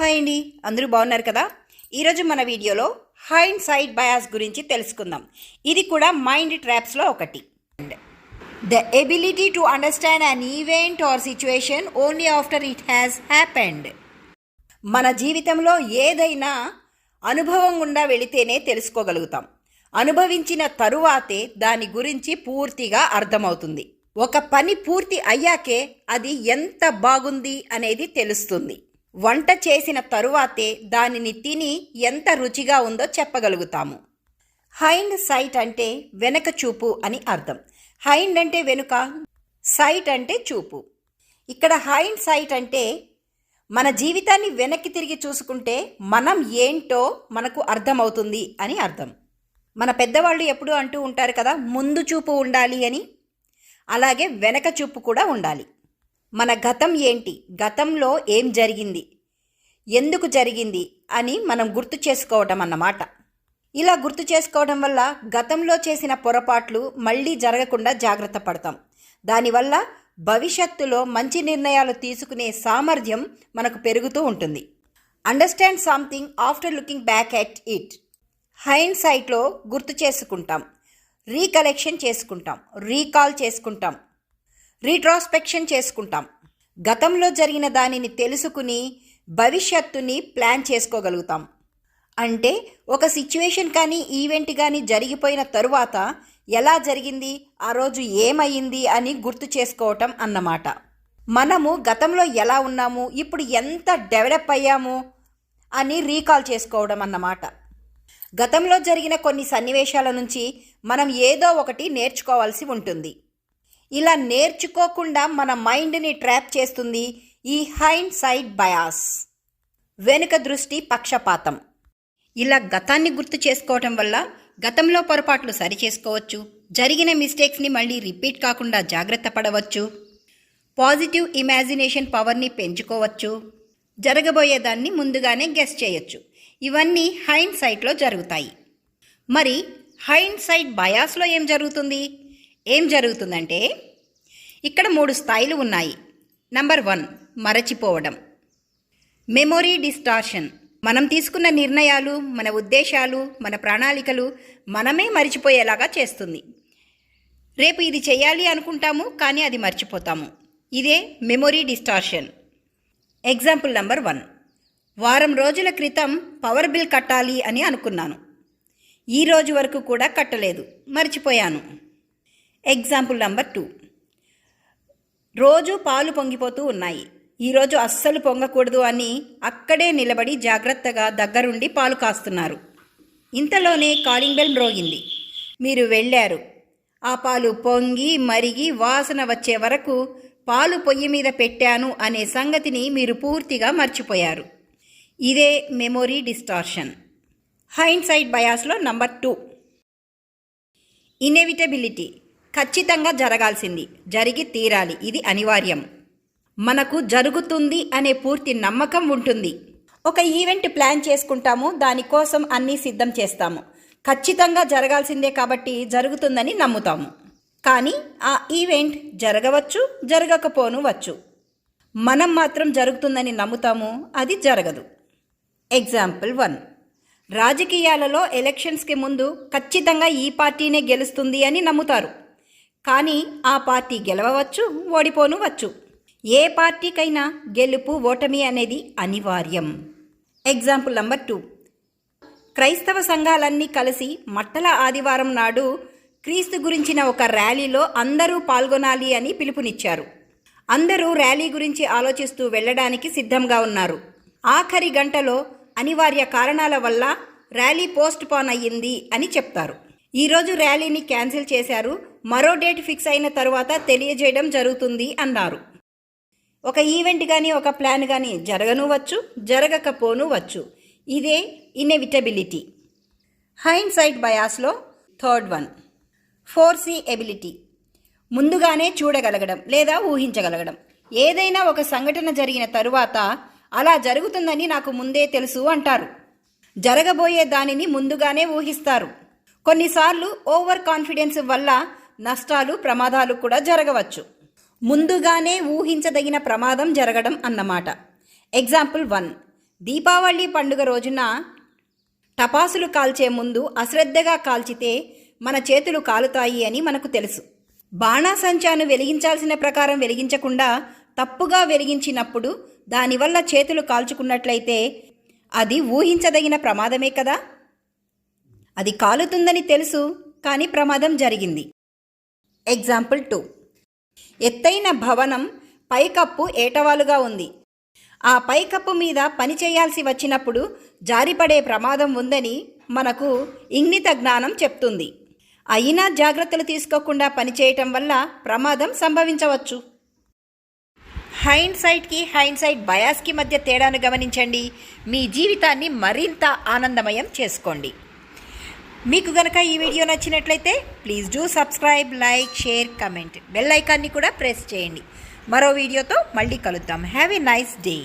Hi అండి, అందరూ బాగున్నారు కదా. ఈరోజు మన వీడియోలో హైండ్ సైడ్ బయాస్ గురించి తెలుసుకుందాం. ఇది కూడా మైండ్ ట్రాప్స్లో ఒకటి. The ability to understand an event are situation only after it has happened. మన జీవితంలో ఏదైనా అనుభవం గుండా వెళితేనే తెలుసుకోగలుగుతాం. అనుభవించిన తరువాతే దాని గురించి పూర్తిగా అర్థమవుతుంది. ఒక పని పూర్తి అయ్యాకే అది ఎంత బాగుంది అనేది తెలుస్తుంది. వంట చేసిన తరువాతే దానిని తిని ఎంత రుచిగా ఉందో చెప్పగలుగుతాము. హైండ్ సైట్ అంటే వెనక చూపు అని అర్థం. హైండ్ అంటే వెనుక, సైట్ అంటే చూపు. ఇక్కడ హైండ్ సైట్ అంటే మన జీవితాన్ని వెనక్కి తిరిగి చూసుకుంటే మనం ఏంటో మనకు అర్థమవుతుంది అని అర్థం. మన పెద్దవాళ్ళు ఎప్పుడూ అంటూ ఉంటారు కదా, ముందు చూపు ఉండాలి అని. అలాగే వెనక చూపు కూడా ఉండాలి. మన గతం ఏంటి, గతంలో ఏం జరిగింది, ఎందుకు జరిగింది అని మనం గుర్తు చేసుకోవటం అన్నమాట. ఇలా గుర్తు చేసుకోవడం వల్ల గతంలో చేసిన పొరపాట్లు మళ్ళీ జరగకుండా జాగ్రత్త పడతాం. దానివల్ల భవిష్యత్తులో మంచి నిర్ణయాలు తీసుకునే సామర్థ్యం మనకు పెరుగుతూ ఉంటుంది. Understand something after looking back at it. Hind సైట్లో గుర్తు చేసుకుంటాం, రీకలెక్షన్ చేసుకుంటాం, రీకాల్ చేసుకుంటాం, రీట్రాస్పెక్షన్ చేసుకుంటాం. గతంలో జరిగిన దానిని తెలుసుకుని భవిష్యత్తుని ప్లాన్ చేసుకోగలుగుతాం. అంటే ఒక సిచ్యువేషన్ కానీ ఈవెంట్ కానీ జరిగిపోయిన తరువాత ఎలా జరిగింది, ఆ రోజు ఏమయ్యింది అని గుర్తు చేసుకోవటం అన్నమాట. మనము గతంలో ఎలా ఉన్నాము, ఇప్పుడు ఎంత డెవలప్ అయ్యాము అని రీకాల్ చేసుకోవడం అన్నమాట. గతంలో జరిగిన కొన్ని సన్నివేశాల నుంచి మనం ఏదో ఒకటి నేర్చుకోవాల్సి ఉంటుంది. ఇలా నేర్చుకోకుండా మన మైండ్ని ట్రాప్ చేస్తుంది ఈ హైండ్ సైడ్ బయాస్, వెనుక దృష్టి పక్షపాతం. ఇలా గతాన్ని గుర్తు చేసుకోవటం వల్ల గతంలో పొరపాట్లు సరిచేసుకోవచ్చు, జరిగిన మిస్టేక్స్ని మళ్ళీ రిపీట్ కాకుండా జాగ్రత్త పడవచ్చు, పాజిటివ్ ఇమాజినేషన్ పవర్ని పెంచుకోవచ్చు, జరగబోయేదాన్ని ముందుగానే గెస్ చేయొచ్చు. ఇవన్నీ హైండ్ సైట్లో జరుగుతాయి. మరి హైండ్ సైడ్ బయాస్లో ఏం జరుగుతుందంటే ఇక్కడ 3 స్థాయిలు ఉన్నాయి. నంబర్ 1, మరచిపోవడం. Memory distortion. మనం తీసుకున్న నిర్ణయాలు, మన ఉద్దేశాలు, మన ప్రణాళికలు మనమే మర్చిపోయేలాగా చేస్తుంది. రేపు ఇది చేయాలి అనుకుంటాము, కానీ అది మర్చిపోతాము. ఇదే మెమొరీ డిస్టార్షన్. ఎగ్జాంపుల్ నంబర్ 1, వారం రోజుల క్రితం పవర్ బిల్ కట్టాలి అని అనుకున్నాను. ఈ రోజు వరకు కూడా కట్టలేదు, మర్చిపోయాను. ఎగ్జాంపుల్ నంబర్ 2, రోజు పాలు పొంగిపోతూ ఉన్నాయి. ఈరోజు అస్సలు పొంగకూడదు అని అక్కడే నిలబడి జాగ్రత్తగా దగ్గరుండి పాలు కాస్తున్నారు. ఇంతలోనే కాలింగ్ బెల్ మ్రోగింది. మీరు వెళ్ళారు. ఆ పాలు పొంగి మరిగి వాసన వచ్చే వరకు పాలు పొయ్యి మీద పెట్టాను అనే సంగతిని మీరు పూర్తిగా మర్చిపోయారు. ఇదే మెమొరీ డిస్టార్షన్. హైండ్ సైడ్ బయాస్లో నంబర్ 2, ఇన్ఎవిటబిలిటీ. ఖచ్చితంగా జరగాల్సింది, జరిగి తీరాలి, ఇది అనివార్యం. మనకు జరుగుతుంది అనే పూర్తి నమ్మకం ఉంటుంది. ఒక ఈవెంట్ ప్లాన్ చేసుకుంటాము, దానికోసం అన్నీ సిద్ధం చేస్తాము. ఖచ్చితంగా జరగాల్సిందే కాబట్టి జరుగుతుందని నమ్ముతాము. కానీ ఆ ఈవెంట్ జరగవచ్చు, జరగకపోనువచ్చు. మనం మాత్రం జరుగుతుందని నమ్ముతాము, అది జరగదు. ఎగ్జాంపుల్ 1, రాజకీయాలలో ఎలక్షన్స్కి ముందు ఖచ్చితంగా ఈ పార్టీనే గెలుస్తుంది అని నమ్ముతారు. కానీ ఆ పార్టీ గెలవవచ్చు, ఓడిపోనువచ్చు. ఏ పార్టీకైనా గెలుపు ఓటమి అనేది అనివార్యం. ఎగ్జాంపుల్ నంబర్ 2, క్రైస్తవ సంఘాలన్నీ కలిసి మట్టల ఆదివారం నాడు క్రీస్తు గురించిన ఒక ర్యాలీలో అందరూ పాల్గొనాలి అని పిలుపునిచ్చారు. అందరూ ర్యాలీ గురించి ఆలోచిస్తూ వెళ్ళడానికి సిద్ధంగా ఉన్నారు. ఆఖరి గంటలో అనివార్య కారణాల వల్ల ర్యాలీ పోస్ట్ పోన్ అయ్యింది అని చెప్తారు. ఈరోజు ర్యాలీని క్యాన్సిల్ చేశారు, మరో డేట్ ఫిక్స్ అయిన తరువాత తెలియజేయడం జరుగుతుంది అన్నారు. ఒక ఈవెంట్ కానీ ఒక ప్లాన్ కానీ జరగనువచ్చు, జరగకపోనువచ్చు. ఇదే ఇన్ఎవిటబిలిటీ. హైండ్ సైడ్ బయాస్లో థర్డ్ 1, ఫోర్సీ ఎబిలిటీ. ముందుగానే చూడగలగడం లేదా ఊహించగలగడం. ఏదైనా ఒక సంఘటన జరిగిన తరువాత అలా జరుగుతుందని నాకు ముందే తెలుసు అంటారు. జరగబోయే దానిని ముందుగానే ఊహిస్తారు. కొన్నిసార్లు ఓవర్ కాన్ఫిడెన్స్ వల్ల నష్టాలు, ప్రమాదాలు కూడా జరగవచ్చు. ముందుగానే ఊహించదగిన ప్రమాదం జరగడం అన్నమాట. ఎగ్జాంపుల్ 1, దీపావళి పండుగ రోజున టపాసులు కాల్చే ముందు అశ్రద్ధగా కాల్చితే మన చేతులు కాలుతాయి అని మనకు తెలుసు. బాణాసంచాను వెలిగించాల్సిన ప్రకారం వెలిగించకుండా తప్పుగా వెలిగించినప్పుడు దానివల్ల చేతులు కాల్చుకున్నట్లయితే అది ఊహించదగిన ప్రమాదమే కదా. అది కాలుతుందని తెలుసు, కానీ ప్రమాదం జరిగింది. ఎగ్జాంపుల్ 2. ఎత్తైన భవనం పైకప్పు ఏటవాలుగా ఉంది. ఆ పైకప్పు మీద పని చేయాల్సి వచ్చినప్పుడు జారిపడే ప్రమాదం ఉందని మనకు ఇంగిత జ్ఞానం చెప్తుంది. అయినా జాగ్రత్తలు తీసుకోకుండా పనిచేయటం వల్ల ప్రమాదం సంభవించవచ్చు. హైండ్సైట్ బయాస్కి మధ్య తేడాను గమనించండి. మీ జీవితాన్ని మరింత ఆనందమయం చేసుకోండి. మీకు గనక ఈ వీడియో నచ్చినట్లయితే please do subscribe, like, share, comment. Bell ఐకాన్ని కూడా ప్రెస్ చేయండి. మరో వీడియోతో మళ్ళీ కలుద్దాం. Have a nice day.